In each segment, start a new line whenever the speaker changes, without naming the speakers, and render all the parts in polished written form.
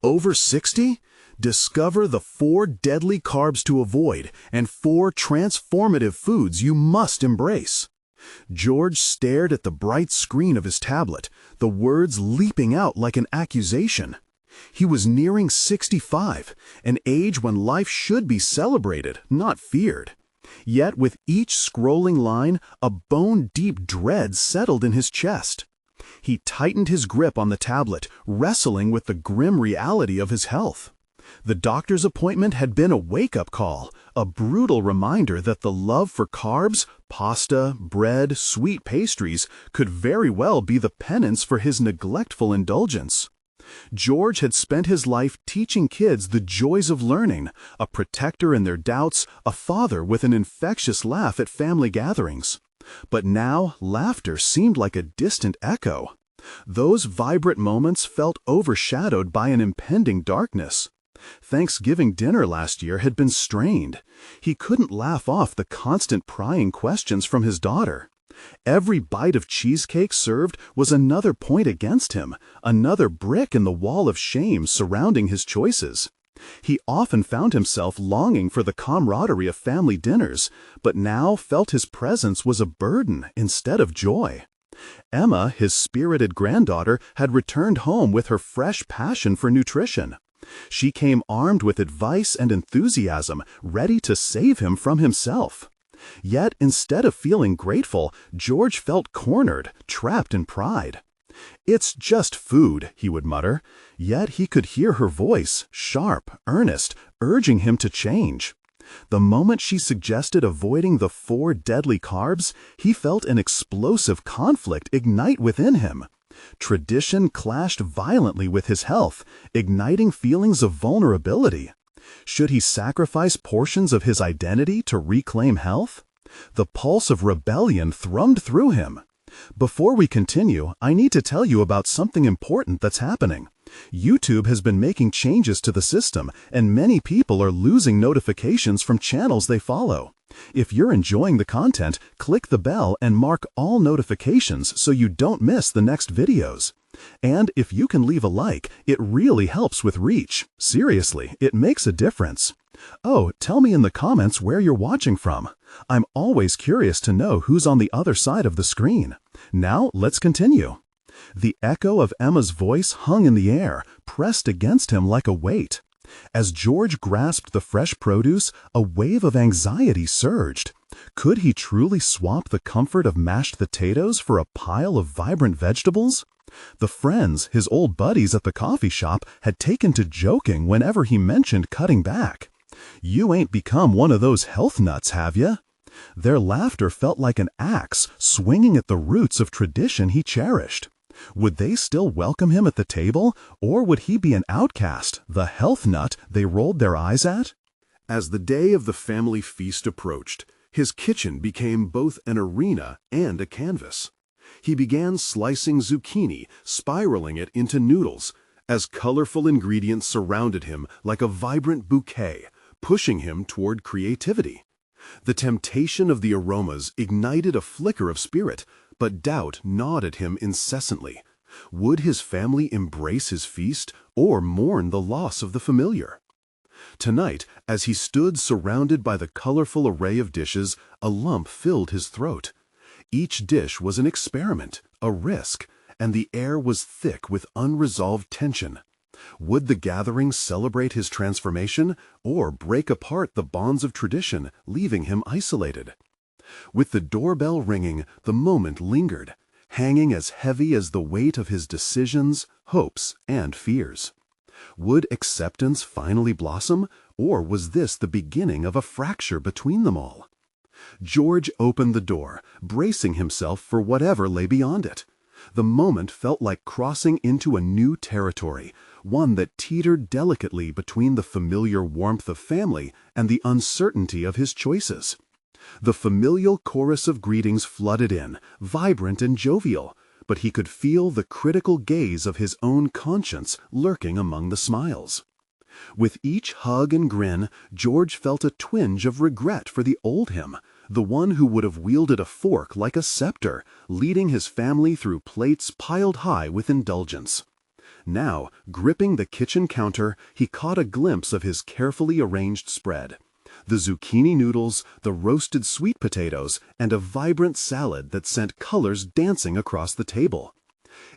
Over 60? Discover the 4 deadly carbs to avoid and 4 transformative foods you must embrace. George stared at the bright screen of his tablet, the words leaping out like an accusation. He was nearing 65, an age when life should be celebrated, not feared. Yet with each scrolling line, a bone-deep dread settled in his chest. He tightened his grip on the tablet, wrestling with the grim reality of his health. The doctor's appointment had been a wake-up call, a brutal reminder that the love for carbs, pasta, bread, sweet pastries could very well be the penance for his neglectful indulgence. George had spent his life teaching kids the joys of learning, a protector in their doubts, a father with an infectious laugh at family gatherings. But now laughter seemed like a distant echo. Those vibrant moments felt overshadowed by an impending darkness. Thanksgiving dinner last year had been strained. He couldn't laugh off the constant prying questions from his daughter. Every bite of cheesecake served was another point against him, another brick in the wall of shame surrounding his choices. He often found himself longing for the camaraderie of family dinners, but now felt his presence was a burden instead of joy. Emma, his spirited granddaughter, had returned home with her fresh passion for nutrition. She came armed with advice and enthusiasm, ready to save him from himself. Yet, instead of feeling grateful, George felt cornered, trapped in pride. "It's just food," he would mutter, yet he could hear her voice, sharp, earnest, urging him to change. The moment she suggested avoiding the 4 deadly carbs, he felt an explosive conflict ignite within him. Tradition clashed violently with his health, igniting feelings of vulnerability. Should he sacrifice portions of his identity to reclaim health? The pulse of rebellion thrummed through him. Before we continue, I need to tell you about something important that's happening. YouTube has been making changes to the system, and many people are losing notifications from channels they follow. If you're enjoying the content, click the bell and mark all notifications so you don't miss the next videos. And if you can leave a like, it really helps with reach. Seriously, it makes a difference. Oh, tell me in the comments where you're watching from. I'm always curious to know who's on the other side of the screen. Now, let's continue. The echo of Emma's voice hung in the air, pressed against him like a weight. As George grasped the fresh produce, a wave of anxiety surged. Could he truly swap the comfort of mashed potatoes for a pile of vibrant vegetables? The friends, his old buddies at the coffee shop, had taken to joking whenever he mentioned cutting back. "You ain't become one of those health nuts, have ya?" Their laughter felt like an axe swinging at the roots of tradition he cherished. Would they still welcome him at the table, or would he be an outcast, the health nut they rolled their eyes at? As the day of the family feast approached, his kitchen became both an arena and a canvas. He began slicing zucchini, spiraling it into noodles, as colorful ingredients surrounded him like a vibrant bouquet, pushing him toward creativity. The temptation of the aromas ignited a flicker of spirit, but doubt gnawed at him incessantly. Would his family embrace his feast or mourn the loss of the familiar? Tonight, as he stood surrounded by the colorful array of dishes, a lump filled his throat. Each dish was an experiment, a risk, and the air was thick with unresolved tension. Would the gathering celebrate his transformation or break apart the bonds of tradition, leaving him isolated? With the doorbell ringing, the moment lingered, hanging as heavy as the weight of his decisions, hopes, and fears. Would acceptance finally blossom, or was this the beginning of a fracture between them all? George opened the door, bracing himself for whatever lay beyond it. The moment felt like crossing into a new territory, one that teetered delicately between the familiar warmth of family and the uncertainty of his choices. The familial chorus of greetings flooded in, vibrant and jovial, but he could feel the critical gaze of his own conscience lurking among the smiles. With each hug and grin, George felt a twinge of regret for the old him, the one who would have wielded a fork like a scepter, leading his family through plates piled high with indulgence. Now, gripping the kitchen counter, he caught a glimpse of his carefully arranged spread. The zucchini noodles, the roasted sweet potatoes, and a vibrant salad that sent colors dancing across the table.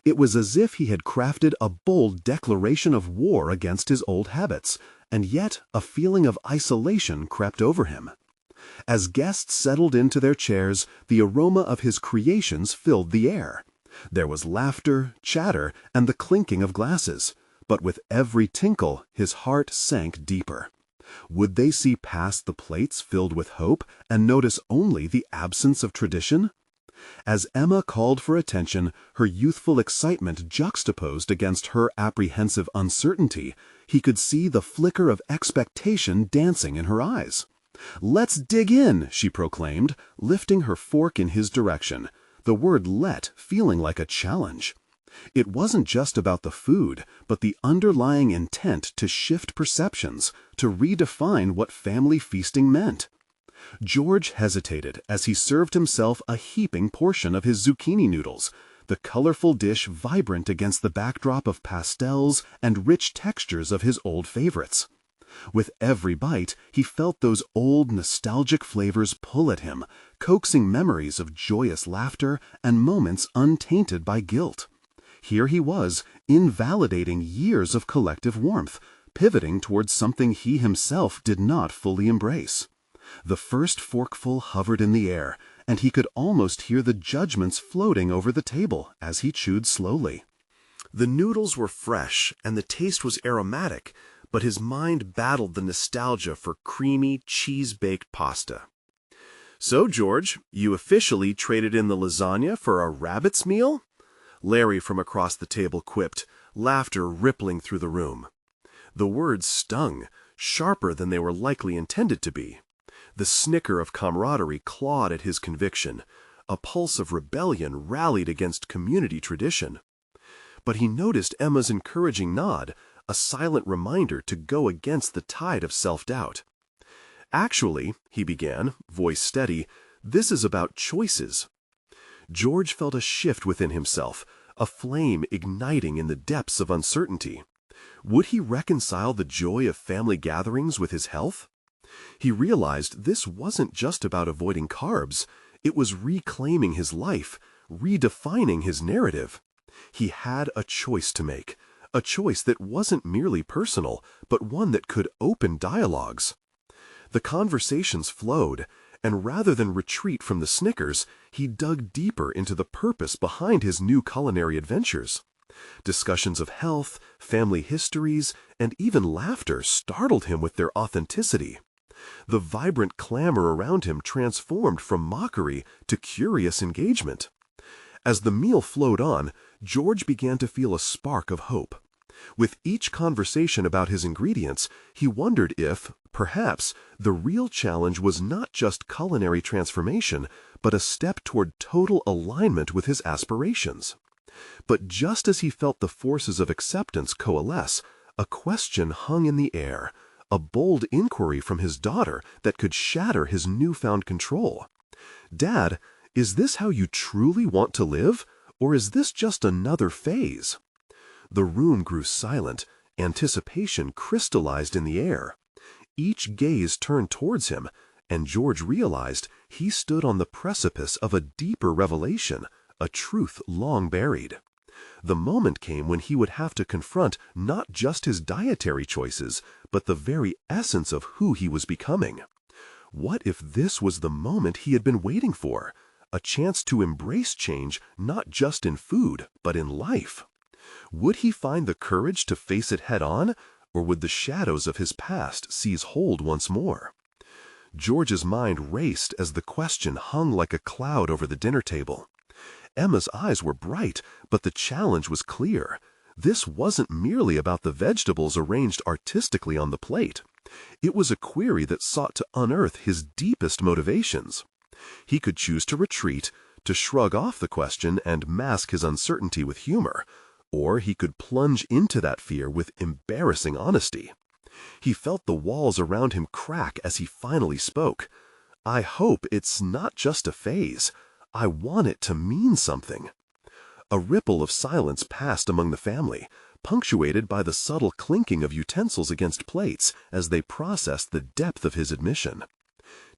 It was as if he had crafted a bold declaration of war against his old habits, and yet a feeling of isolation crept over him. As guests settled into their chairs, the aroma of his creations filled the air. There was laughter, chatter, and the clinking of glasses, but with every tinkle his heart sank deeper. Would they see past the plates filled with hope and notice only the absence of tradition? As Emma called for attention, her youthful excitement juxtaposed against her apprehensive uncertainty, he could see the flicker of expectation dancing in her eyes. "Let's dig in," she proclaimed, lifting her fork in his direction, the word "let" feeling like a challenge. It wasn't just about the food, but the underlying intent to shift perceptions, to redefine what family feasting meant. George hesitated as he served himself a heaping portion of his zucchini noodles, the colorful dish vibrant against the backdrop of pastels and rich textures of his old favorites. With every bite, he felt those old nostalgic flavors pull at him, coaxing memories of joyous laughter and moments untainted by guilt. Here he was, invalidating years of collective warmth, pivoting towards something he himself did not fully embrace. The first forkful hovered in the air, and he could almost hear the judgments floating over the table as he chewed slowly. The noodles were fresh, and the taste was aromatic, but his mind battled the nostalgia for creamy, cheese-baked pasta. "So, George, you officially traded in the lasagna for a rabbit's meal?" Larry from across the table quipped, laughter rippling through the room. The words stung, sharper than they were likely intended to be. The snicker of camaraderie clawed at his conviction. A pulse of rebellion rallied against community tradition. But he noticed Emma's encouraging nod, a silent reminder to go against the tide of self-doubt. "Actually," he began, voice steady, "this is about choices." George felt a shift within himself, a flame igniting in the depths of uncertainty. Would he reconcile the joy of family gatherings with his health? He realized this wasn't just about avoiding carbs, it was reclaiming his life, redefining his narrative. He had a choice to make, a choice that wasn't merely personal, but one that could open dialogues. The conversations flowed, and rather than retreat from the snickers, he dug deeper into the purpose behind his new culinary adventures. Discussions of health, family histories, and even laughter startled him with their authenticity. The vibrant clamor around him transformed from mockery to curious engagement. As the meal flowed on, George began to feel a spark of hope. With each conversation about his ingredients, he wondered if, perhaps, the real challenge was not just culinary transformation, but a step toward total alignment with his aspirations. But just as he felt the forces of acceptance coalesce, a question hung in the air, a bold inquiry from his daughter that could shatter his newfound control. "Dad, is this how you truly want to live, or is this just another phase?" The room grew silent, anticipation crystallized in the air. Each gaze turned towards him, and George realized he stood on the precipice of a deeper revelation, a truth long buried. The moment came when he would have to confront not just his dietary choices, but the very essence of who he was becoming. What if this was the moment he had been waiting for? A chance to embrace change not just in food, but in life. Would he find the courage to face it head-on, or would the shadows of his past seize hold once more? George's mind raced as the question hung like a cloud over the dinner table. Emma's eyes were bright, but the challenge was clear. This wasn't merely about the vegetables arranged artistically on the plate. It was a query that sought to unearth his deepest motivations. He could choose to retreat, to shrug off the question and mask his uncertainty with humor, or he could plunge into that fear with embarrassing honesty. He felt the walls around him crack as he finally spoke. "I hope it's not just a phase. I want it to mean something." A ripple of silence passed among the family,
punctuated by the subtle clinking of utensils against plates as they processed the depth of his admission.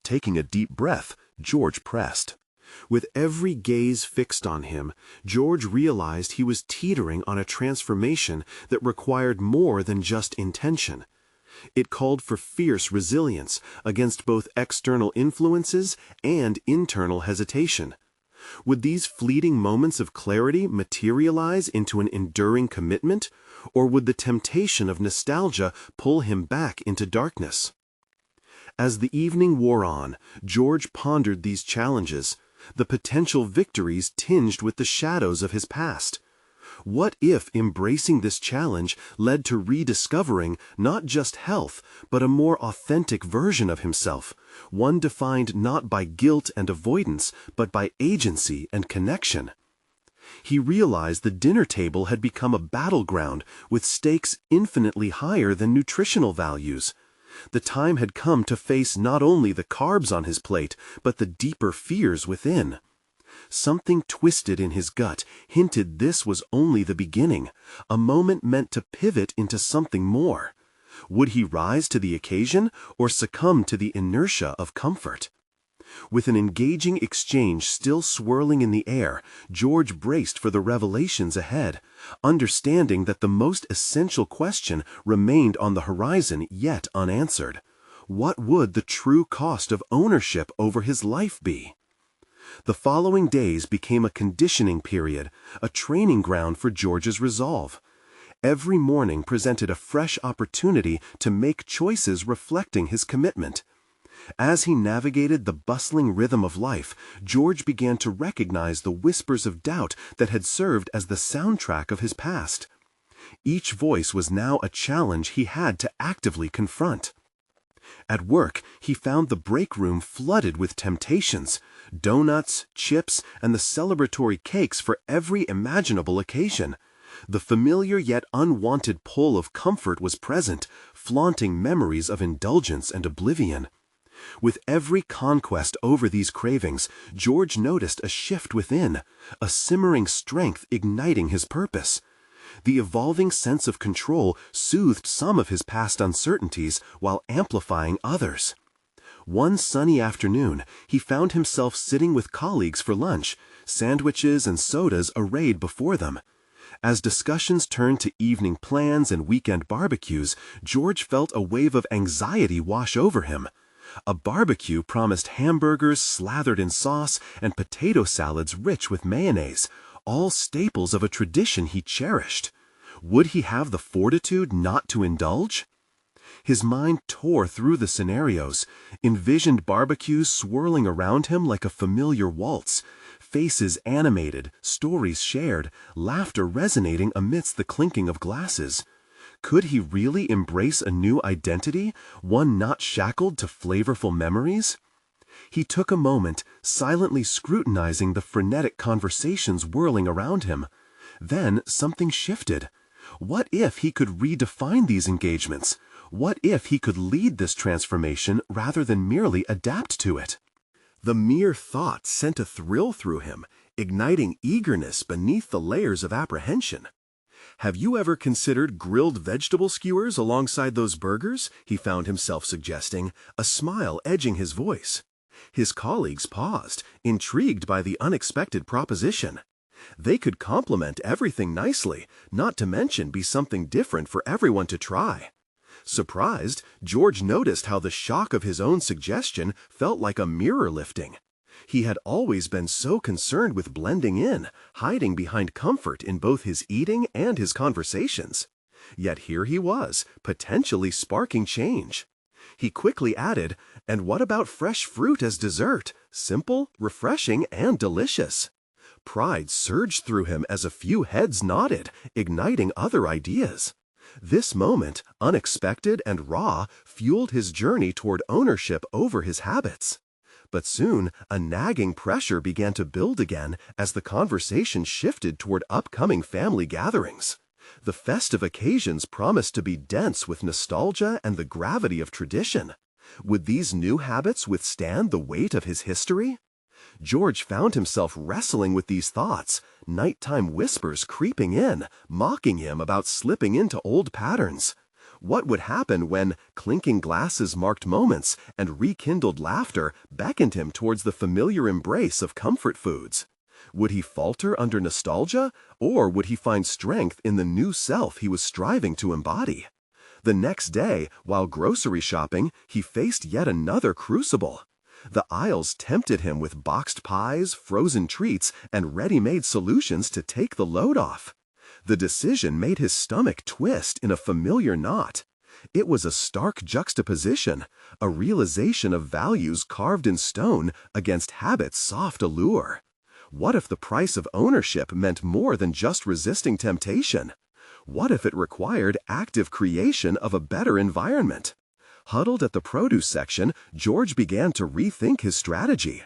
Taking a deep breath, George pressed.
With every gaze fixed on him, George realized he was teetering on a transformation that required more than just intention. It called for fierce resilience against both external influences and internal hesitation. Would these fleeting moments of clarity materialize into an enduring commitment, or would the temptation of nostalgia pull him back into darkness? As the evening wore on, George pondered these challenges, the potential victories tinged with the shadows of his past. What if embracing this challenge led to rediscovering not just health, but a more authentic version of himself, one defined not by guilt and avoidance, but by agency and connection? He realized the dinner table had become a battleground with stakes infinitely higher than nutritional values. The time had come to face not only the carbs on his plate, but the deeper fears within. Something twisted in his gut hinted this was only the beginning, a moment meant to pivot into something more. Would he rise to the occasion or succumb to the inertia of comfort? With an engaging exchange still swirling in the air, George braced for the revelations ahead, understanding that the most essential question remained on the horizon yet unanswered. What would the true cost of ownership over his life be? The following days became a conditioning period, a training ground for George's resolve. Every morning presented a fresh opportunity to make choices reflecting his commitment. As he navigated the bustling rhythm of life, George began to recognize the whispers of doubt that had served as the soundtrack of his past. Each voice was now a challenge he had to actively confront. At work, he found the break room flooded with temptations: donuts, chips, and the celebratory cakes for every imaginable occasion. The familiar yet unwanted pull of comfort was present, flaunting memories of indulgence and oblivion. With every conquest over these cravings, George noticed a shift within, a simmering strength igniting his purpose. The evolving sense of control soothed some of his past uncertainties while amplifying others. One sunny afternoon, he found himself sitting with colleagues for lunch, sandwiches and sodas arrayed before them. As discussions turned to evening plans and weekend barbecues, George felt a wave of anxiety wash over him. A barbecue promised hamburgers slathered in sauce and potato salads rich with mayonnaise, all staples of a tradition he cherished. Would he have the fortitude not to indulge? His mind tore through the scenarios, envisioned barbecues swirling around him like a familiar waltz, faces animated, stories shared, laughter resonating amidst the clinking of glasses. Could he really embrace a new identity, one not shackled to flavorful memories? He took a moment, silently scrutinizing the frenetic conversations whirling around him. Then something shifted. What if he could redefine these engagements? What if he could lead this transformation rather than merely adapt to it? The mere thought sent a thrill through him, igniting eagerness beneath the layers of apprehension. "Have you ever considered grilled vegetable skewers alongside those burgers?" he found himself suggesting, a smile edging his voice. His colleagues paused, intrigued by the unexpected proposition. They could complement everything nicely, not to mention be something different for everyone to try. Surprised, George noticed how the shock of his own suggestion felt like a mirror lifting. He had always been so concerned with blending in, hiding behind comfort in both his eating and his conversations. Yet here he was, potentially sparking change. He quickly added, "And what about fresh fruit as dessert? Simple, refreshing, and delicious." Pride surged through him as a few heads nodded, igniting other ideas. This moment, unexpected and raw, fueled his journey toward ownership over his habits. But soon, a nagging pressure began to build again as the conversation shifted toward upcoming family gatherings. The festive occasions promised to be dense with nostalgia and the gravity of tradition. Would these new habits withstand the weight of his history?
George found himself wrestling with these thoughts, nighttime whispers creeping in, mocking him about slipping into old patterns. What would happen when clinking glasses marked moments and rekindled laughter beckoned him towards the familiar embrace of comfort foods? Would he falter under nostalgia, or would he find strength in the new self he was striving to embody? The next day, while grocery shopping, he faced yet another crucible. The aisles tempted him with boxed pies, frozen treats, and ready-made solutions to take the load off. The decision made his stomach twist in a familiar knot. It was a stark juxtaposition, a realization of values carved in stone against habit's soft allure. What if the price of ownership meant more than just resisting temptation? What if it required active creation of a better environment? Huddled at the produce section, George began to rethink his strategy.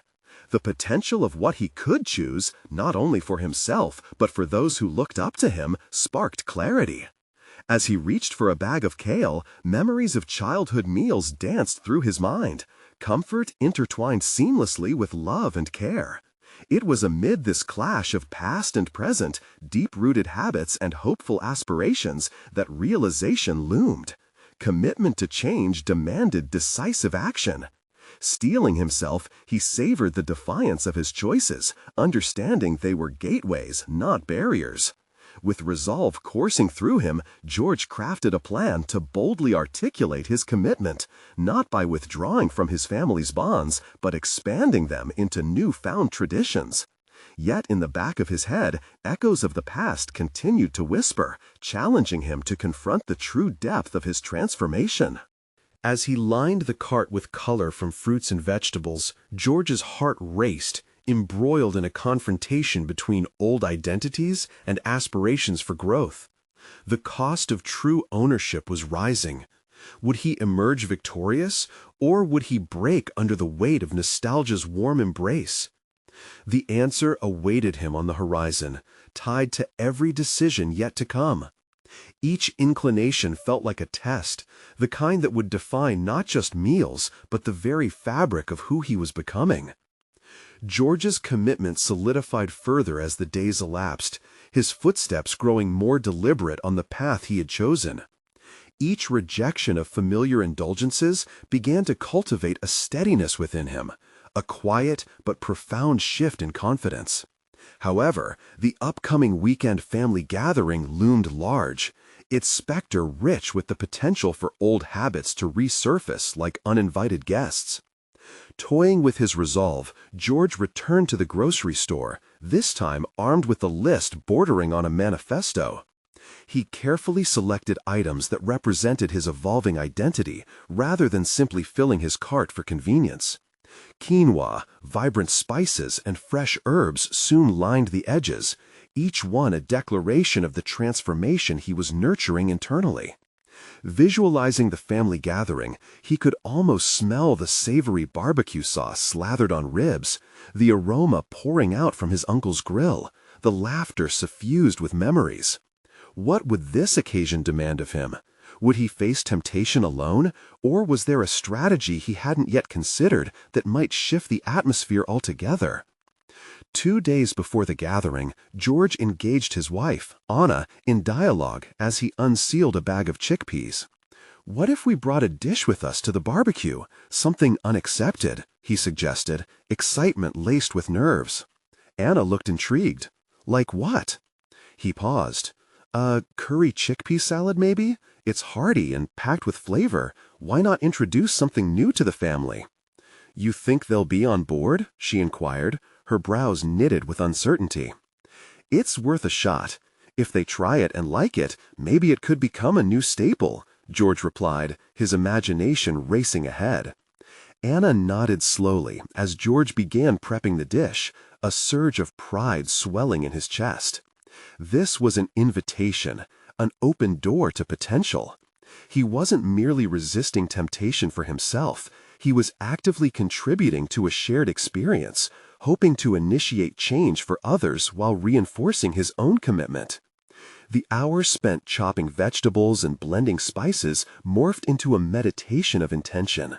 The potential of what he could choose, not only for himself, but for those who looked up to him, sparked clarity. As he reached for a bag of kale, memories of childhood meals danced through his mind, comfort intertwined seamlessly with love and care. It was amid this clash of past and present, deep-rooted habits and hopeful aspirations that realization loomed. Commitment to change demanded decisive action. Steeling himself, he savored the defiance of his choices, understanding they were gateways, not barriers. With resolve coursing through him, George crafted a plan to boldly articulate his commitment, not by withdrawing from his family's bonds, but expanding them into newfound traditions. Yet in the back of his head, echoes of the past continued to whisper, challenging him to confront the true depth of his transformation.
As he lined the cart with color from fruits and vegetables, George's heart raced, embroiled in a confrontation between old identities and aspirations for growth. The cost of true ownership was rising. Would he emerge victorious, or would he break under the weight of nostalgia's warm embrace? The answer awaited him on the horizon, tied to every decision yet to come. Each inclination felt like a test, the kind that would define not just meals, but the very fabric of who he was becoming. George's commitment solidified further as the days elapsed, his footsteps growing more deliberate on the path he had chosen. Each rejection of familiar indulgences began to cultivate a steadiness within him, a quiet but profound shift in confidence. However, the upcoming weekend family gathering loomed large, its specter rich with the potential for old habits to resurface like uninvited guests. Toying with his resolve, George returned to the grocery store, this time armed with a list bordering on a manifesto. He carefully selected items that represented his evolving identity rather than simply filling his cart for convenience. Quinoa, vibrant spices, and fresh herbs soon lined the edges, each one a declaration of the transformation he was nurturing internally. Visualizing the family gathering, he could almost smell the savory barbecue sauce slathered on ribs, the aroma pouring out from his uncle's grill, the laughter suffused with memories. What would this occasion demand of him? Would he face temptation alone, or was there a strategy he hadn't yet considered that might shift the atmosphere altogether? 2 days before the gathering, George engaged his wife, Anna, in dialogue as he unsealed a bag of chickpeas. "What if we brought a dish with us to the barbecue, something unaccepted?" he suggested, excitement laced with nerves. Anna looked intrigued. "Like what?" He paused. Curry chickpea salad, maybe? It's hearty and packed with flavor. Why not introduce something new to the family?" "You think they'll be on board?" she inquired, her brows knitted with uncertainty. "It's worth a shot. If they try it and like it, maybe it could become a new staple," George replied, his imagination racing ahead. Anna nodded slowly as George began prepping the dish, a surge of pride swelling in his chest. This was an invitation, an open door to potential. He wasn't merely resisting temptation for himself, he was actively contributing to a shared experience, hoping to initiate change for others while reinforcing his own commitment. The hours spent chopping vegetables and blending spices morphed into a meditation of intention.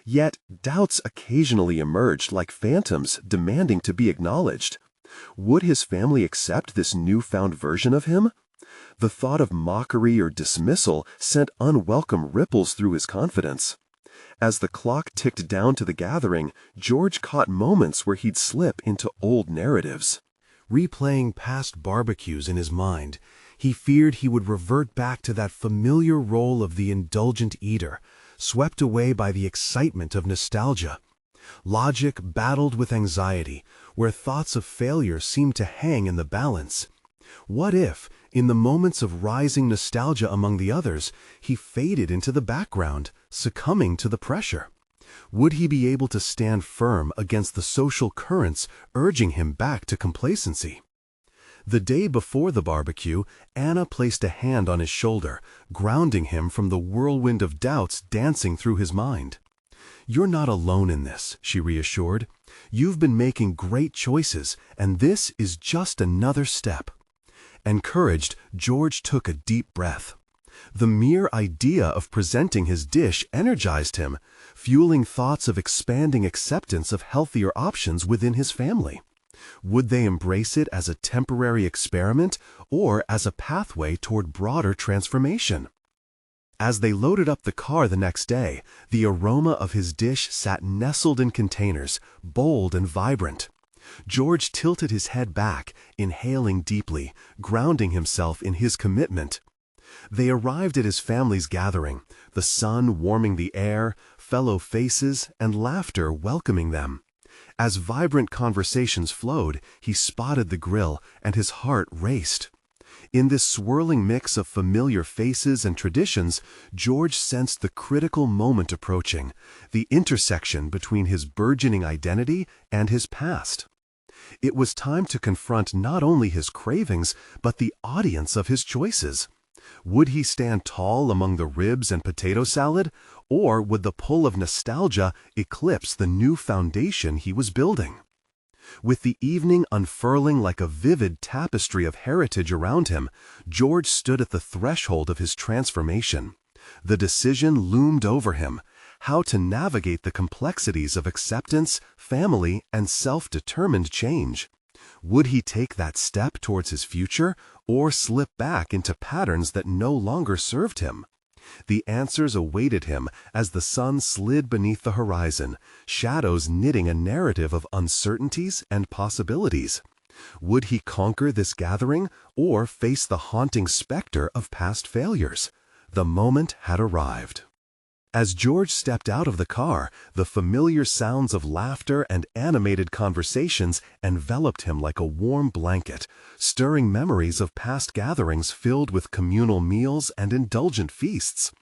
Yet doubts occasionally emerged like phantoms demanding to be acknowledged. Would his family accept this newfound version of him? The thought of mockery or dismissal sent unwelcome ripples through his confidence. As the clock ticked down to the gathering, George caught moments where he'd slip into old narratives.
Replaying past barbecues in his mind, he feared he would revert back to that familiar role of the indulgent eater, swept away by the excitement of nostalgia. Logic battled with anxiety, where thoughts of failure seemed to hang in the balance. What if, in the moments of rising nostalgia among the others, he faded into the background, succumbing to the pressure? Would he be able to stand firm against the social currents urging him back to complacency? The day before the barbecue, Anna placed a hand on his shoulder, grounding him from the whirlwind of doubts dancing through his mind. "You're not alone in this," she reassured. "You've been making great choices, and this is just another step." Encouraged, George took a deep breath. The mere idea of presenting his dish energized him, fueling thoughts of expanding acceptance of healthier options within his family. Would they embrace it as a temporary experiment or as a pathway toward broader transformation? As they loaded up the car the next day, the aroma of his dish sat nestled in containers, bold and vibrant. George tilted his head back, inhaling deeply, grounding himself in his commitment. They arrived at his family's gathering, the sun warming the air, fellow faces, and laughter welcoming them. As vibrant conversations flowed, he spotted the grill, and his heart raced. In this swirling mix of familiar faces and traditions, George sensed the critical moment approaching, the intersection between his burgeoning identity and his past. It was time to confront not only his cravings, but the audience of his choices. Would he stand tall among the ribs and potato salad, or would the pull of nostalgia eclipse the new foundation he was building? With the evening unfurling like a vivid tapestry of heritage around him, George stood at the threshold of his transformation. The decision loomed over him: how to navigate the complexities of acceptance, family, and self-determined change. Would he take that step towards his future, or slip back into patterns that no longer served him? The answers awaited him as the sun slid beneath the horizon, shadows knitting a narrative of uncertainties and possibilities. Would he conquer this gathering, or face the haunting specter of past failures? The moment had arrived. As George stepped out of the car, the familiar sounds of laughter and animated conversations enveloped him like a warm blanket, stirring memories of past gatherings filled with communal meals and indulgent feasts.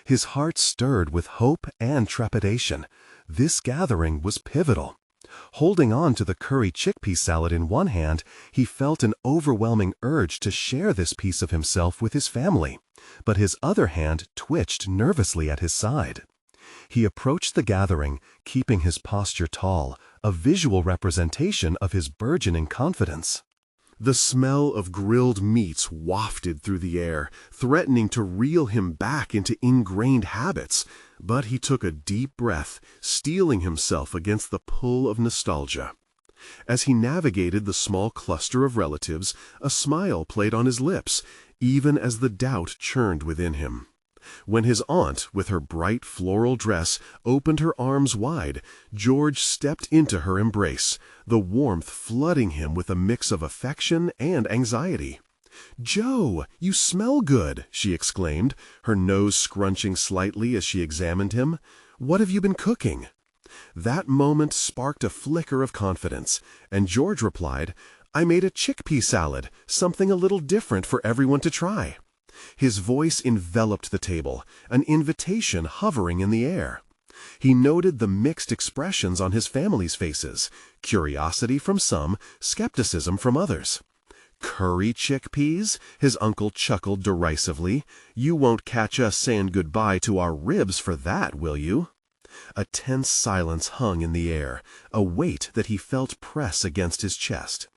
His heart stirred with hope and trepidation. This gathering was pivotal. Holding on to the curry chickpea salad in one hand, he felt an overwhelming urge to share this piece of himself with his family, but his other hand twitched nervously at his side. He approached the gathering, keeping his posture tall, a visual representation of his burgeoning confidence. The smell of grilled meats wafted through the air, threatening to reel him back into ingrained habits, but he took a deep breath, steeling himself against the pull of nostalgia. As he navigated the small cluster of relatives, a smile played on his lips, even as the doubt churned within him. When his aunt, with her bright floral dress, opened her arms wide, George stepped into her embrace, the warmth flooding him with a mix of affection and anxiety. "Joe, you smell good," she exclaimed, her nose scrunching slightly as she examined him. "What have you been cooking?" That moment sparked a flicker of confidence, and George replied, "I made a chickpea salad, something a little different for everyone to try." His voice enveloped the table, an invitation hovering in the air. He noted the mixed expressions on his family's faces, curiosity from some, skepticism from others. "Curry chickpeas?" his uncle chuckled derisively. "You won't catch us saying goodbye to our ribs for that, will you?" A tense silence hung in the air, a weight that he felt press against his chest.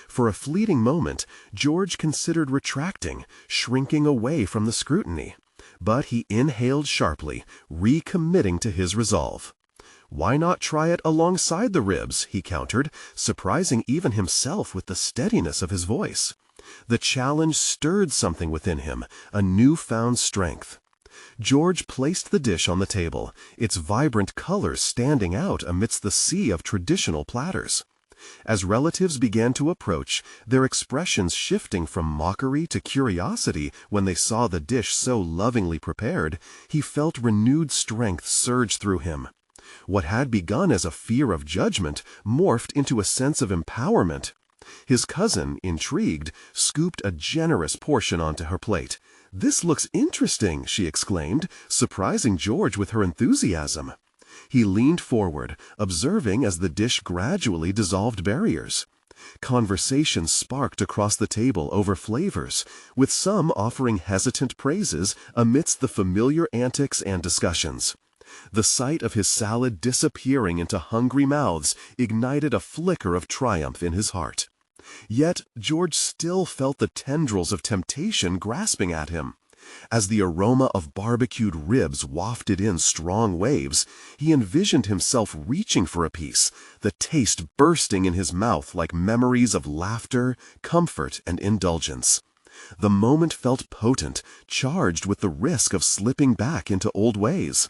For a fleeting moment, George considered retracting, shrinking away from the scrutiny. But he inhaled sharply, recommitting to his resolve.
"Why not try it alongside the ribs?" he countered, surprising even himself with the steadiness of his voice. The challenge stirred something within him, a newfound strength. George placed the dish on the table, its vibrant colors standing out amidst the sea of traditional platters. As relatives began to approach, their expressions shifting from mockery to curiosity when they saw the dish so lovingly prepared, he felt renewed strength surge through him. What had begun as a fear of judgment morphed into a sense of empowerment. His cousin, intrigued, scooped a generous portion onto her plate. "This looks interesting," she exclaimed, surprising George with her enthusiasm. He leaned forward, observing as the dish gradually dissolved barriers. Conversation sparked across the table over flavors, with some offering hesitant praises amidst the familiar antics and discussions. The sight of his salad disappearing into hungry mouths ignited a flicker of triumph in his heart. Yet George still felt the tendrils of temptation grasping at him. As the aroma of barbecued ribs wafted in strong waves, he envisioned himself reaching for a piece, the taste bursting in his mouth like memories of laughter, comfort, and indulgence. The moment felt potent, charged with the risk of slipping back into old ways.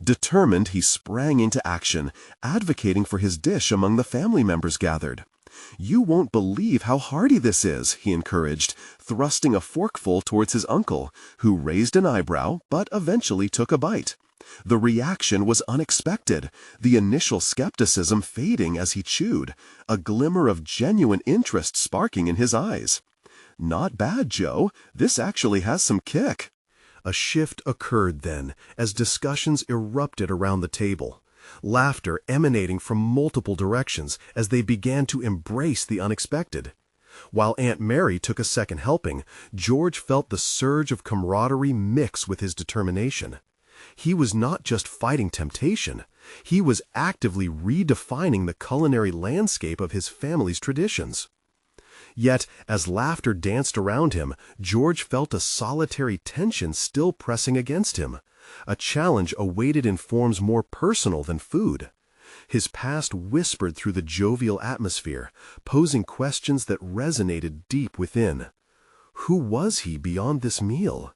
Determined, he sprang into action, advocating for his dish among the family members gathered. "You won't believe how hearty this is," he encouraged, thrusting a forkful towards his uncle, who raised an eyebrow but eventually took a bite. The reaction was unexpected, the initial skepticism fading as he chewed, a glimmer of genuine interest sparking in his eyes. "Not bad, Joe. This actually has some kick." A shift occurred then, as discussions erupted around the table. Laughter emanating from multiple directions as they began to embrace the unexpected. While Aunt Mary took a second helping, George felt the surge of camaraderie mix with his determination. He was not just fighting temptation, he was actively redefining the culinary landscape of his family's traditions. Yet, as laughter danced around him, George felt a solitary tension still pressing against him. A challenge awaited in forms more personal than food. His past whispered through the jovial atmosphere, posing questions that resonated deep within. Who was he beyond this meal?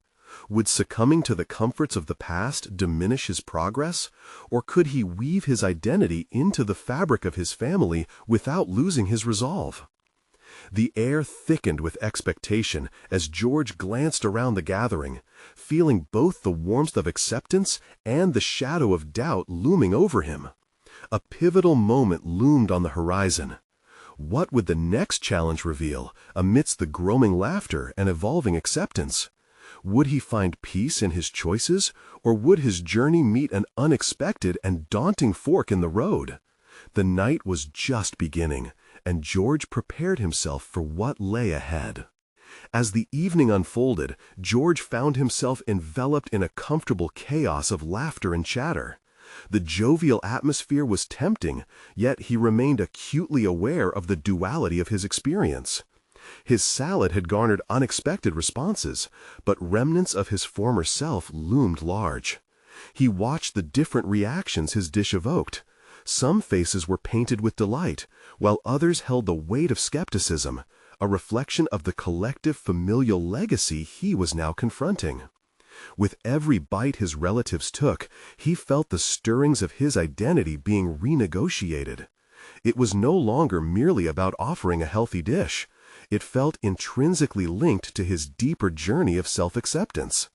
Would succumbing to the comforts of the past diminish his progress, or could he weave his identity into the fabric of his family without losing his resolve? The air thickened with expectation as George glanced around the gathering, feeling both the warmth of acceptance and the shadow of doubt looming over him. A pivotal moment loomed on the horizon. What would the next challenge reveal amidst the growing laughter and evolving acceptance? Would he find peace in his choices, or would his journey meet an unexpected and daunting fork in the road? The night was just beginning, and George prepared himself for what lay ahead. As the evening unfolded, George found himself enveloped in a comfortable chaos of laughter and chatter. The jovial atmosphere was tempting, yet he remained acutely aware of the duality of his experience. His salad had garnered unexpected responses, but remnants of his former self loomed large. He watched the different reactions his dish evoked. Some faces were painted with delight, while others held the weight of skepticism, a reflection of the collective familial legacy he was now confronting. With every bite his relatives took, he felt the stirrings of his identity being renegotiated. It was no longer merely about offering a healthy dish. It felt intrinsically linked to his deeper journey of self-acceptance.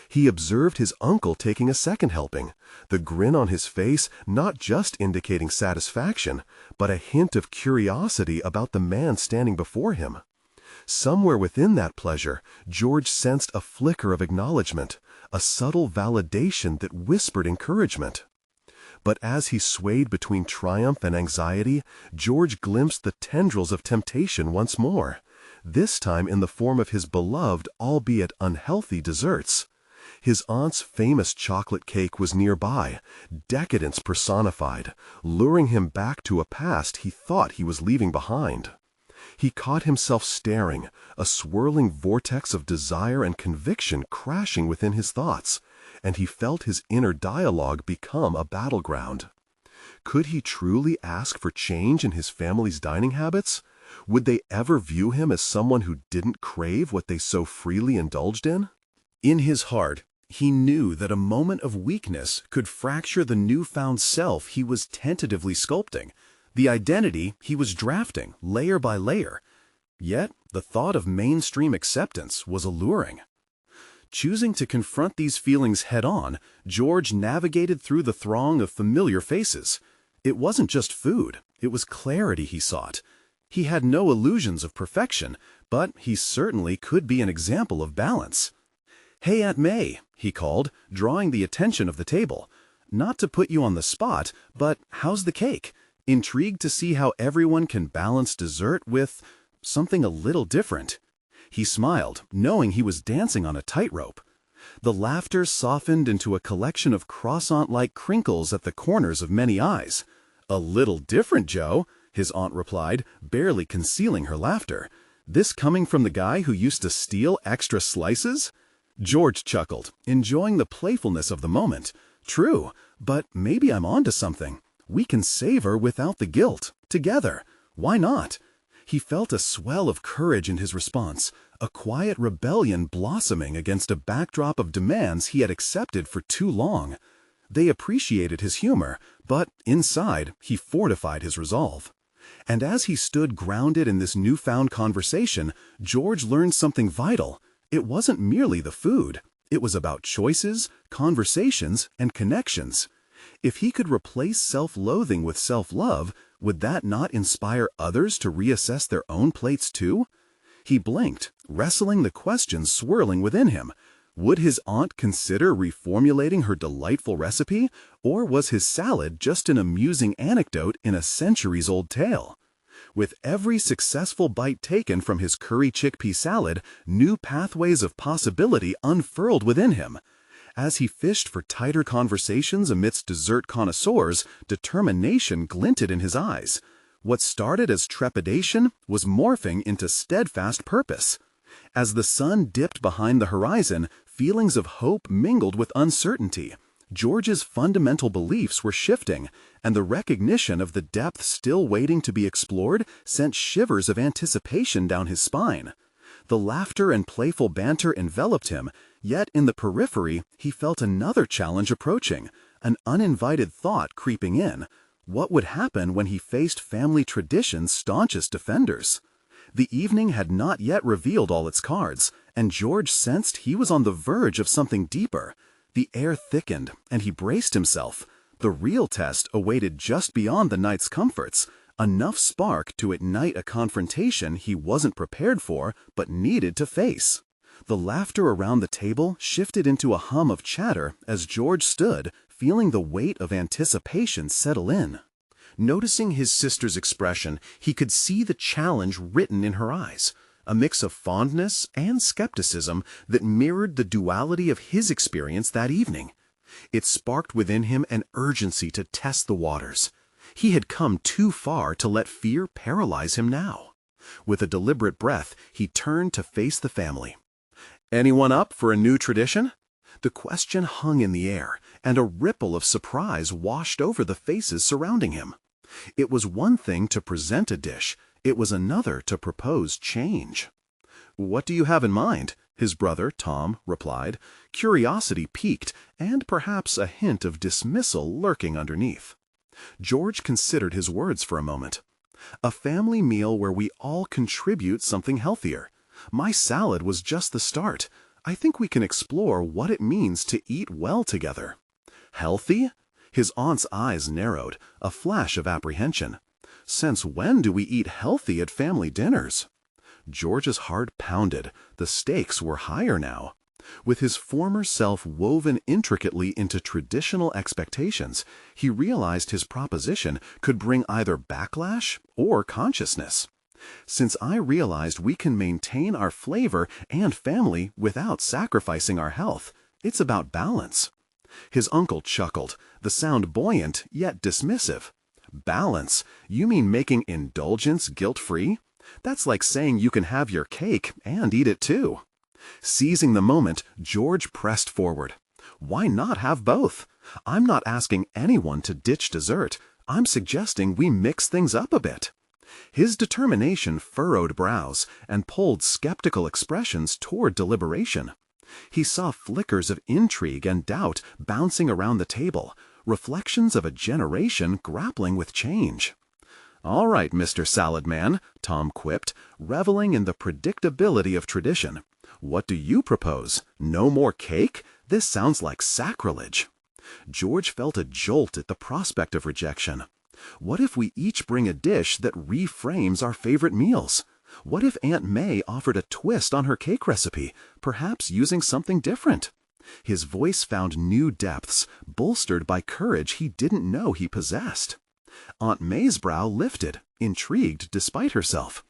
He observed his uncle taking a second helping, the grin on his face not just indicating satisfaction, but a hint of curiosity about the man standing before him. Somewhere within that pleasure, George sensed a flicker of acknowledgement, a subtle validation that whispered encouragement. But as he swayed between triumph and anxiety, George glimpsed the tendrils of temptation once more, this time in the form of his beloved, albeit unhealthy, desserts. His aunt's famous chocolate cake was nearby, decadence personified, luring him back to a past he thought he was leaving behind. He caught himself staring, a swirling vortex of desire and conviction crashing within his thoughts, and he felt his inner dialogue become a battleground. Could he truly ask for change in his family's dining habits? Would they ever view him as someone who didn't crave what they so freely indulged in?
In his heart, he knew that a moment of weakness could fracture the newfound self he was tentatively sculpting, the identity he was drafting layer by layer. Yet, the thought of mainstream acceptance was alluring. Choosing to confront these feelings head-on, George navigated through the throng of familiar faces. It wasn't just food, it was clarity he sought. He had no illusions of perfection, but he certainly could be an example of balance. "Hey, Aunt May," he called, drawing the attention of the table. "Not to put you on the spot, but how's the cake? Intrigued to see how everyone can balance dessert with something a little different." He smiled, knowing he was dancing on a tightrope. The laughter softened into a collection of croissant-like crinkles at the corners of many eyes. "A little different, Joe," his aunt replied, barely concealing her laughter. "This coming from the guy who used to steal extra slices?" George chuckled, enjoying the playfulness of the moment. "True, but maybe I'm onto something. We can savor without the guilt, together. Why not?" He felt a swell of courage in his response, a quiet rebellion blossoming against a backdrop of demands he had accepted for too long. They appreciated his humor, but inside, he fortified his resolve. And as he stood grounded in this newfound conversation, George learned something vital. It wasn't merely the food. It was about choices, conversations, and connections. If he could replace self-loathing with self-love, would that not inspire others to reassess their own plates too? He blinked, wrestling the questions swirling within him. Would his aunt consider reformulating her delightful recipe, or was his salad just an amusing anecdote in a centuries-old tale? With every successful bite taken from his curry chickpea salad, new pathways of possibility unfurled within him. As he fished for tighter conversations amidst dessert connoisseurs, determination glinted in his eyes. What started as trepidation was morphing into steadfast purpose. As the sun dipped behind the horizon, feelings of hope mingled with uncertainty. George's fundamental beliefs were shifting, and the recognition of the depth still waiting to be explored sent shivers of anticipation down his spine. The laughter and playful banter enveloped him, yet in the periphery he felt another challenge approaching, an uninvited thought creeping in. What would happen when he faced family tradition's staunchest defenders? The evening had not yet revealed all its cards, and George sensed he was on the verge of something deeper. The air thickened, and he braced himself. The real test awaited just beyond the night's comforts, enough spark to ignite a confrontation he wasn't prepared for but needed to face. The laughter around the table shifted into a hum of chatter as George stood, feeling the weight of anticipation settle in. Noticing his sister's expression, he could see the challenge written in her eyes, a mix of fondness and skepticism that mirrored the duality of his experience that evening. It sparked within him an urgency to test the waters. He had come too far to let fear paralyze him now. With a deliberate breath, he turned to face the family. "Anyone up for a new tradition?" The question hung in the air, and a ripple of surprise washed over the faces surrounding him. It was one thing to present a dish, it was another to propose change. "What do you have in mind?" his brother, Tom, replied, curiosity piqued and perhaps a hint of dismissal lurking underneath. George considered his words for a moment. "A family meal where we all contribute something healthier. My salad was just the start. I think we can explore what it means to eat well together." "Healthy?" His aunt's eyes narrowed, a flash of apprehension. "Since when do we eat healthy at family dinners?" George's heart pounded. The stakes were higher now. With his former self woven intricately into traditional expectations, he realized his proposition could bring either backlash or consciousness. "Since I realized we can maintain our flavor and family without sacrificing our health, it's about balance." His uncle chuckled, the sound buoyant yet dismissive. "Balance? You mean making indulgence guilt-free? That's like saying you can have your cake and eat it too." Seizing the moment, George pressed forward.
Why not have both? I'm not asking anyone to ditch dessert. I'm suggesting we mix things up a bit." His determination furrowed brows and pulled skeptical expressions toward deliberation. He saw flickers of intrigue and doubt bouncing around the table, reflections of a generation grappling with change. "All right, Mr. Salad Man," Tom quipped, reveling in the predictability of tradition. "What do you propose? No more cake? This sounds like sacrilege." George felt a jolt at the prospect of rejection. What if we each bring a dish that reframes our favorite meals? What if Aunt May offered a twist on her cake recipe, perhaps using something different? His voice found new depths, bolstered by courage he didn't know he possessed. Aunt May's brow lifted, intrigued despite herself.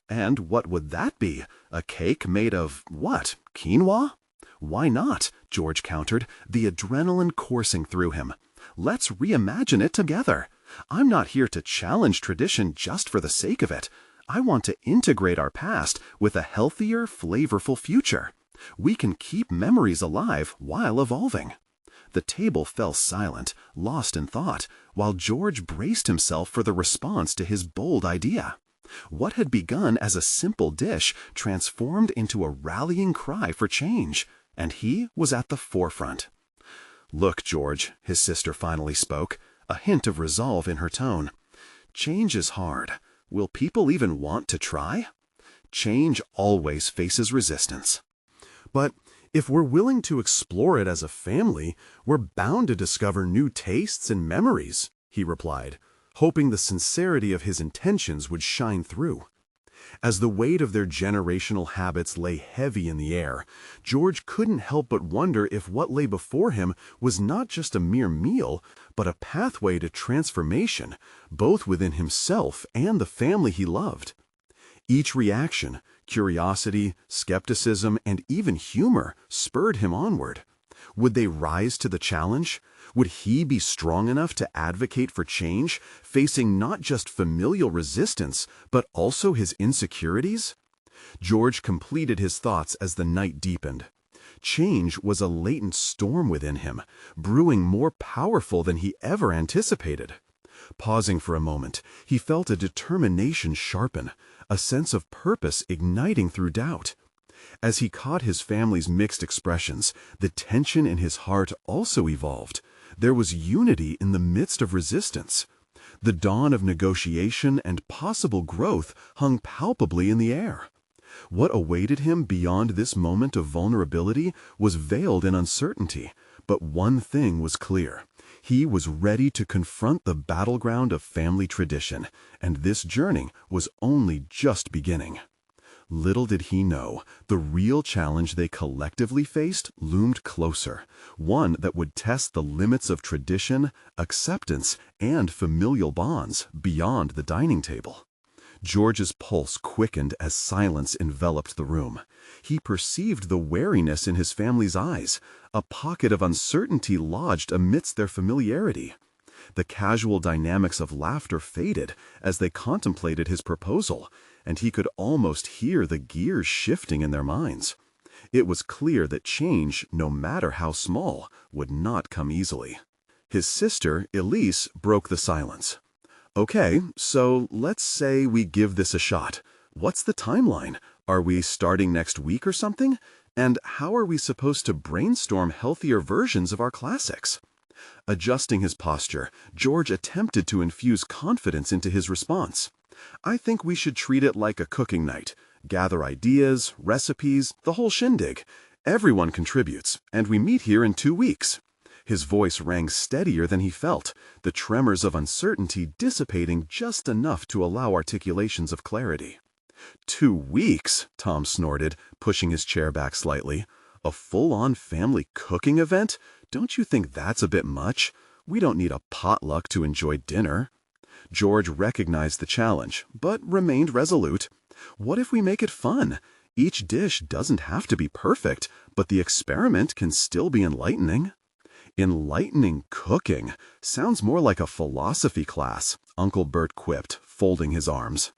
And what would that be? A cake made of what? Quinoa? "Why not?" George countered, the adrenaline coursing through him. "Let's reimagine it together. I'm not here to challenge tradition just for the sake of it. I want to integrate our past with a healthier, flavorful future. We can keep memories alive while evolving." The table fell silent, lost in thought, while George braced himself for the response to his bold idea. What had begun as a simple dish transformed into a rallying cry for change, and he was at the forefront. "Look, George," his sister finally spoke, a hint of resolve in her tone. "Change is hard. Will people even want to try? Change always faces resistance."
But if we're willing to explore it as a family, we're bound to discover new tastes and memories, he replied, hoping the sincerity of his intentions would shine through. As the weight of their generational habits lay heavy in the air, George couldn't help but wonder if what lay before him was not just a mere meal, but a pathway to transformation, both within himself and the family he loved. Each reaction, curiosity, skepticism, and even humor spurred him onward. Would they rise to the challenge? Would he be strong enough to advocate for change, facing not just familial resistance, but also his insecurities? George completed his thoughts as the night deepened. Change was a latent storm within him, brewing more powerful than he ever anticipated. Pausing for a moment, he felt a determination sharpen, a sense of purpose igniting through doubt. As he caught his family's mixed expressions, the tension in his heart also evolved. There was unity in the midst of resistance. The dawn of negotiation and possible growth hung palpably in the air. What awaited him beyond this moment of vulnerability was veiled in uncertainty, but one thing was clear. He was ready to confront the battleground of family tradition, and this journey was only just beginning. Little did he know, the real challenge they collectively faced loomed closer, one that would test the limits of tradition, acceptance, and familial bonds beyond the dining table. George's pulse quickened as silence enveloped the room. He perceived the wariness in his family's eyes, a pocket of uncertainty lodged amidst their familiarity. The casual dynamics of laughter faded as they contemplated his proposal, and he could almost hear the gears shifting in their minds. It was clear that change, no matter how small, would not come easily. His sister, Elise, broke the silence. "Okay, so let's say we give this a shot. What's the timeline? Are we starting next week or something? And how are we supposed to brainstorm healthier versions of our classics?" Adjusting his posture, George attempted to infuse confidence into his response. "I think we should treat it like a cooking night. Gather ideas, recipes, the whole shindig. Everyone contributes, and we meet here in 2 weeks." His voice rang steadier than he felt, the tremors of uncertainty dissipating just enough to allow articulations of clarity. 2 weeks, Tom snorted, pushing his chair back slightly. "A full-on family cooking event? Don't you think that's a bit much? We don't need a potluck to enjoy dinner." George recognized the challenge, but remained resolute. "What if we make it fun? Each dish doesn't have to be perfect, but the experiment can still be enlightening." "Enlightening cooking sounds more like a philosophy class," Uncle Bert quipped, folding his arms.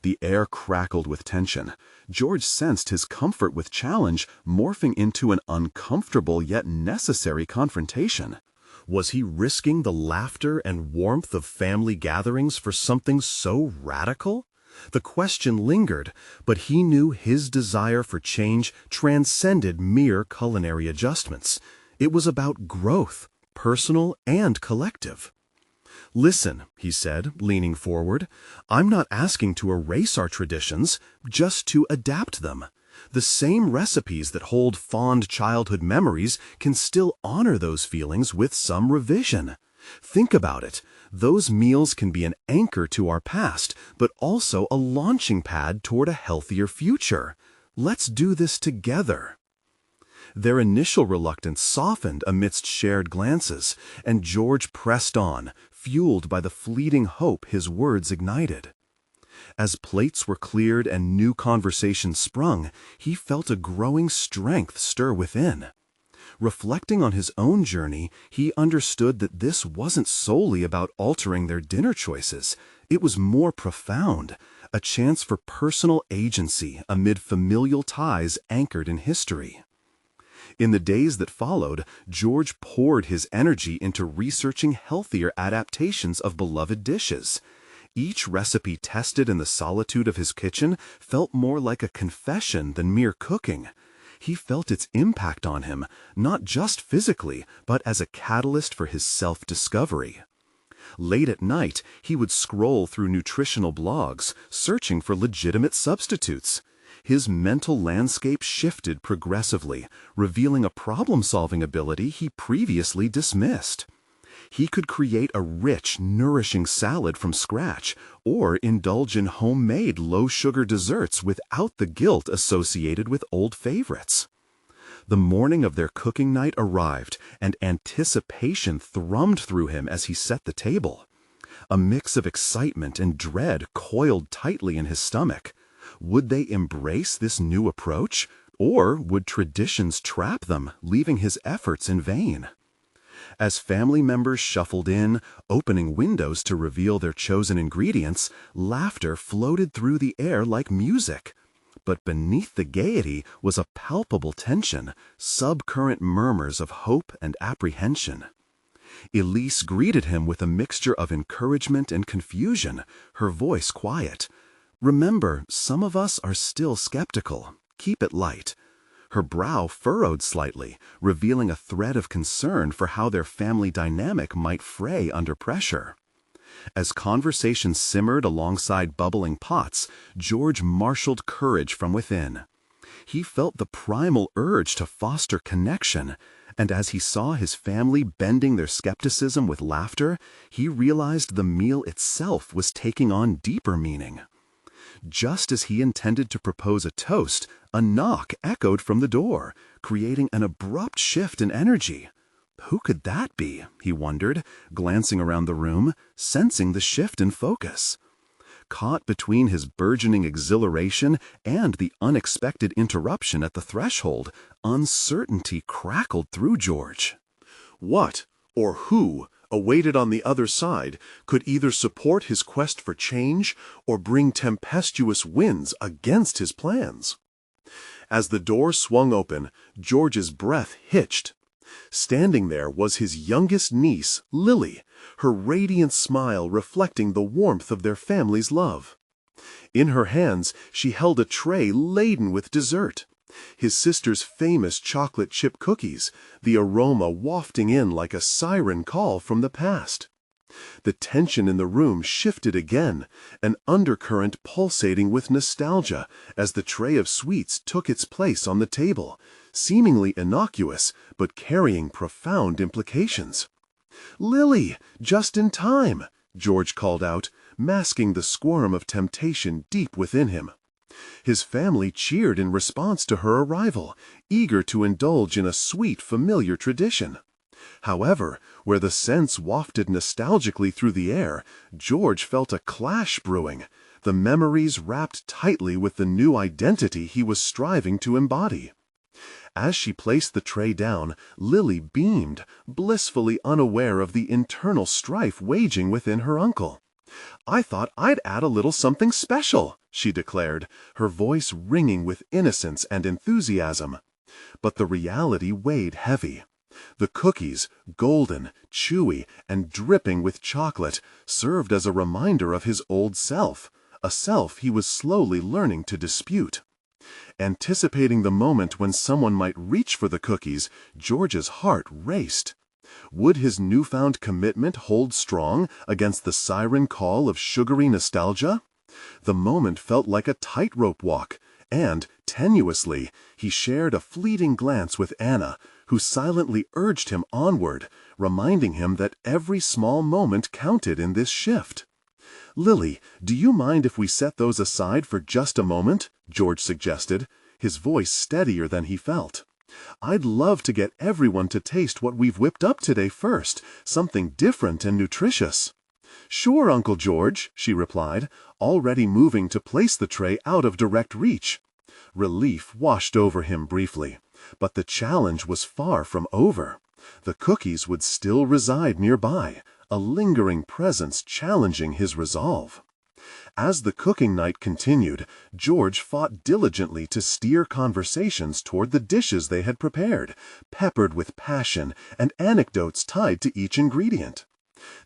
The air crackled with tension. George sensed his comfort with challenge morphing into an uncomfortable yet necessary confrontation. Was he risking the laughter and warmth of family gatherings for something so radical? The question lingered, but he knew his desire for change transcended mere culinary adjustments. It was about growth, personal and collective. "Listen," he said, leaning forward, "I'm not asking to erase our traditions, just to adapt them. The same recipes that hold fond childhood memories can still honor those feelings with some revision. Think about it. Those meals can be an anchor to our past, but also a launching pad toward a healthier future. Let's do this together." Their initial reluctance softened amidst shared glances, and George pressed on, fueled by the fleeting hope his words ignited. As plates were cleared and new conversations sprung, he felt a growing strength stir within. Reflecting on his own journey, he understood that this wasn't solely about altering their dinner choices. It was more profound, a chance for personal agency amid familial ties anchored in history. In the days that followed, George poured his energy into researching healthier adaptations of beloved dishes. Each recipe tested in the solitude of his kitchen felt more like a confession than mere cooking. He felt its impact on him, not just physically, but as a catalyst for his self-discovery. Late at night, he would scroll through nutritional blogs, searching for legitimate substitutes. His mental landscape shifted progressively, revealing a problem-solving ability he previously dismissed. He could create a rich, nourishing salad from scratch, or indulge in homemade low-sugar desserts without the guilt associated with old favorites. The morning of their cooking night arrived, and anticipation thrummed through him as he set the table. A mix of excitement and dread coiled tightly in his stomach. Would they embrace this new approach, or would traditions trap them, leaving his efforts in vain? As family members shuffled in, opening windows to reveal their chosen ingredients, laughter floated through the air like music. But beneath the gaiety was a palpable tension, subcurrent murmurs of hope and apprehension. Elise greeted him with a mixture of encouragement and confusion, her voice quiet. "Remember, some of us are still skeptical. Keep it light." Her brow furrowed slightly, revealing a thread of concern for how their family dynamic might fray under pressure. As conversation simmered alongside bubbling pots, George marshaled courage from within. He felt the primal urge to foster connection, and as he saw his family bending their skepticism with laughter, he realized the meal itself was taking on deeper meaning. Just as he intended to propose a toast, a knock echoed from the door, creating an abrupt shift in energy. Who could that be, he wondered, glancing around the room, sensing the shift in focus. Caught between his burgeoning exhilaration and the unexpected interruption at the threshold, uncertainty crackled through George. What, or who, awaited on the other side could either support his quest for change or bring tempestuous winds against his plans? As the door swung open, George's breath hitched. Standing there was his youngest niece, Lily, her radiant smile reflecting the warmth of their family's love. In her hands, she held a tray laden with dessert. His sister's famous chocolate chip cookies, the aroma wafting in like a siren call from the past. The tension in the room shifted again, an undercurrent pulsating with nostalgia as the tray of sweets took its place on the table, seemingly innocuous but carrying profound implications. "Lily, just in time," George called out, masking the squirm of temptation deep within him. His family cheered in response to her arrival, eager to indulge in a sweet, familiar tradition. However, where the scents wafted nostalgically through the air, George felt a clash brewing, the memories wrapped tightly with the new identity he was striving to embody. As she placed the tray down, Lily beamed, blissfully unaware of the internal strife waging within her uncle.
I thought I'd add a little something special," she declared, her voice ringing with innocence and enthusiasm. But the reality weighed heavy. The cookies, golden, chewy, and dripping with chocolate, served as a reminder of his old self, a self he was slowly learning to dispute. Anticipating the moment when someone might reach for the cookies, George's heart raced. Would his newfound commitment hold strong against the siren call of sugary nostalgia? The moment felt like a tightrope walk, and, tenuously, he shared a fleeting glance with Anna, who silently urged him onward, reminding him that every small moment counted in this shift. "Lily, do you mind if we set those aside for just a moment?" George suggested, his voice steadier than he felt. "I'd love to get everyone to taste what we've whipped up today first, something different and nutritious." "Sure, Uncle George," she replied, already moving to place the tray out of direct reach. Relief washed over him briefly, but the challenge was far from over. The cookies would still reside nearby, a lingering presence challenging his resolve. As the cooking night continued, George fought diligently to steer conversations toward the dishes they had prepared, peppered with passion and anecdotes tied to each ingredient.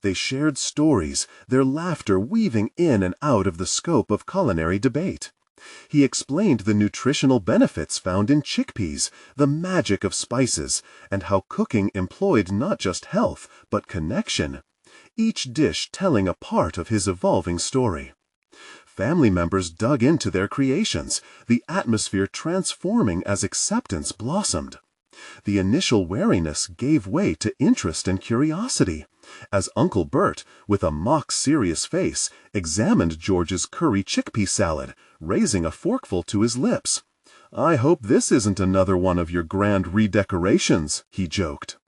They shared stories, their laughter weaving in and out of the scope of culinary debate. He explained the nutritional benefits found in chickpeas, the magic of spices, and how cooking employed not just health, but connection, each dish telling a part of his evolving story. Family members dug into their creations, the atmosphere transforming as acceptance blossomed. The initial wariness gave way to interest and curiosity, as Uncle Bert, with a mock-serious face, examined George's curry chickpea salad, raising a forkful to his lips. "I hope this isn't another one of your grand redecorations," he joked.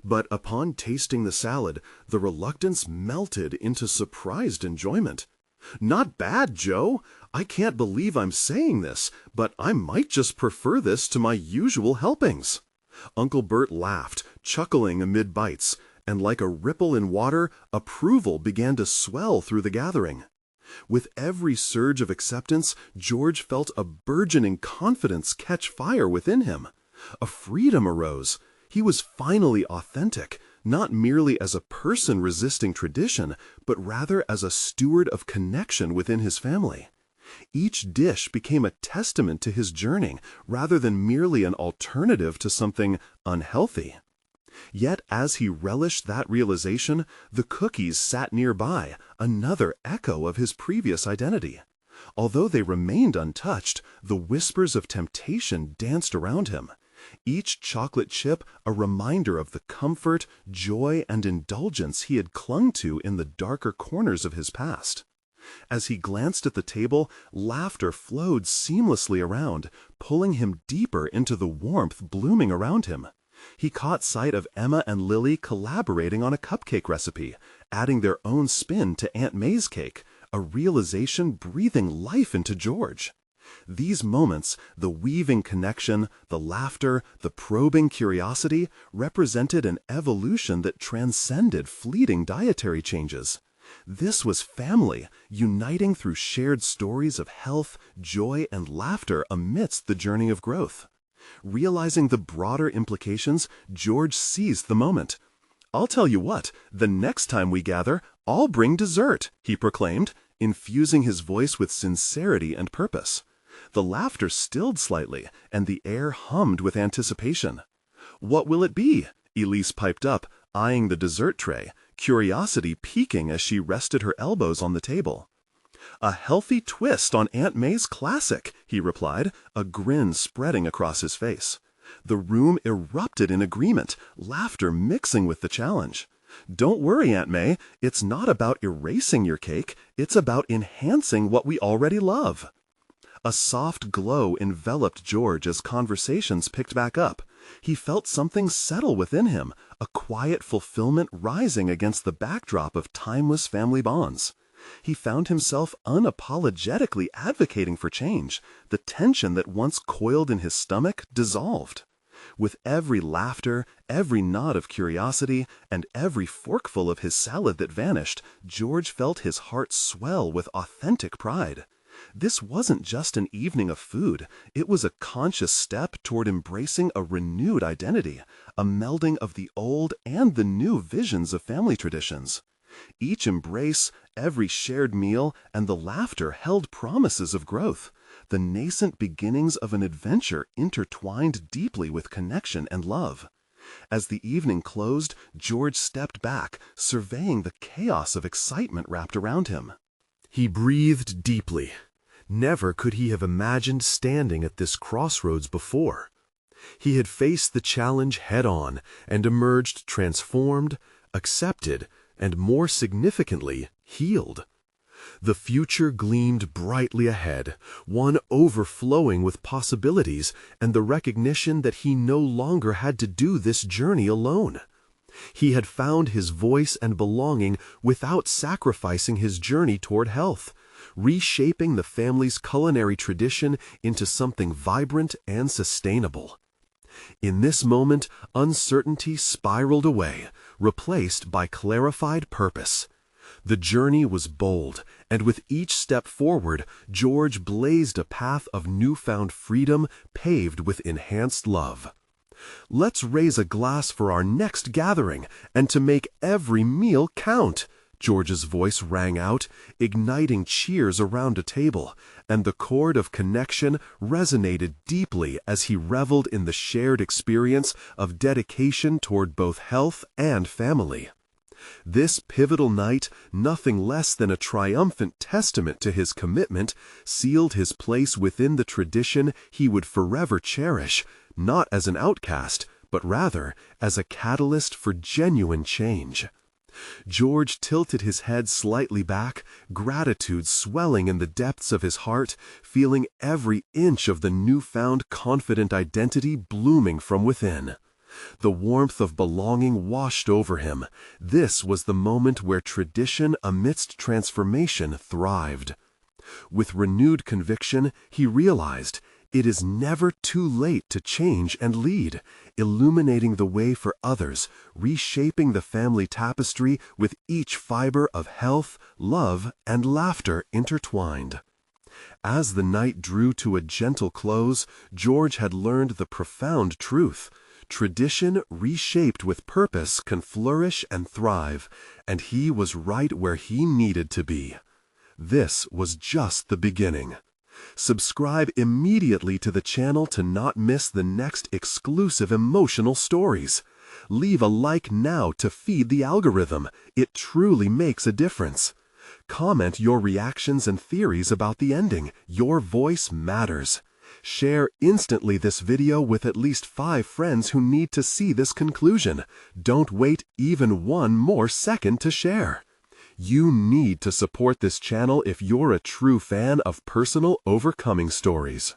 But upon tasting the salad, the reluctance melted into surprised enjoyment. "Not bad, Joe. I can't believe I'm saying this, but I might just prefer this to my usual helpings." Uncle Bert laughed, chuckling amid bites, and like a ripple in water, approval began to swell through the gathering. With every surge of acceptance, George felt a burgeoning confidence catch fire within him. A freedom arose. He was finally authentic, not merely as a person resisting tradition, but rather as a steward of connection within his family. Each dish became a testament to his journey, rather than merely an alternative to something unhealthy. Yet as he relished that realization, the cookies sat nearby, another echo of his previous identity. Although they remained untouched, the whispers of temptation danced around him. Each chocolate chip a reminder of the comfort, joy, and indulgence he had clung to in the darker corners of his past. As he glanced at the table, laughter flowed seamlessly around, pulling him deeper into the warmth blooming around him. He caught sight of Emma and Lily collaborating on a cupcake recipe, adding their own spin to Aunt May's cake, a realization breathing life into George. These moments, the weaving connection, the laughter, the probing curiosity, represented an evolution that transcended fleeting dietary changes. This was family, uniting through shared stories of health, joy, and laughter amidst the journey of growth. Realizing the broader implications, George seized the moment. "I'll tell you what, the next time we gather, I'll bring dessert," he proclaimed, infusing his voice with sincerity and purpose. The laughter stilled slightly, and the air hummed with anticipation. "What will it be?" Elise piped up, eyeing the dessert tray, curiosity piquing as she rested her elbows on the table. "A healthy twist on Aunt May's classic," he replied, a grin spreading across his face. The room erupted in agreement, laughter mixing with the challenge. "Don't worry, Aunt May, it's not about erasing your cake, it's about enhancing what we already love." A soft glow enveloped George as conversations picked back up. He felt something settle within him, a quiet fulfillment rising against the backdrop of timeless family bonds. He found himself unapologetically advocating for change. The tension that once coiled in his stomach dissolved. With every laughter, every nod of curiosity, and every forkful of his salad that vanished, George felt his heart swell with authentic pride. This wasn't just an evening of food, it was a conscious step toward embracing a renewed identity, a melding of the old and the new visions of family traditions. Each embrace, every shared meal, and the laughter held promises of growth, the nascent beginnings of an adventure intertwined deeply with connection and love. As the evening closed, George stepped back, surveying the chaos of excitement wrapped around him.
He breathed deeply. Never could he have imagined standing at this crossroads before. He had faced the challenge head-on and emerged transformed, accepted, and more significantly, healed. The future gleamed brightly ahead, one overflowing with possibilities and the recognition that he no longer had to do this journey alone. He had found his voice and belonging without sacrificing his journey toward health, reshaping the family's culinary tradition into something vibrant and sustainable. In this moment, uncertainty spiraled away, replaced by clarified purpose. The journey was bold, and with each step forward, George blazed a path of newfound freedom paved with enhanced love. "Let's raise a glass for our next gathering, and to make every meal count," George's voice rang out, igniting cheers around a table, and the chord of connection resonated deeply as he reveled in the shared experience of dedication toward both health and family. This pivotal night, nothing less than a triumphant testament to his commitment, sealed his place within the tradition he would forever cherish, not as an outcast, but rather as a catalyst for genuine change. George tilted his head slightly back, gratitude swelling in the depths of his heart, feeling every inch of the newfound confident identity blooming from within. The warmth of belonging washed over him. This was the moment where tradition amidst transformation thrived. With renewed conviction, he realized it is never too late to change and lead, illuminating the way for others, reshaping the family tapestry with each fiber of health, love, and laughter intertwined. As the night drew to a gentle close, George had learned the profound truth. Tradition reshaped with purpose can flourish and thrive, and he was right where he needed to be. This was just the beginning. Subscribe immediately to the channel to not miss the next exclusive emotional stories. Leave a like now to feed the algorithm. It truly makes a difference. Comment your reactions and theories about the ending. Your voice matters. Share instantly this video with at least 5 friends who need to see this conclusion. Don't wait even one more second to share. You need to support this channel if you're a true fan of personal overcoming stories.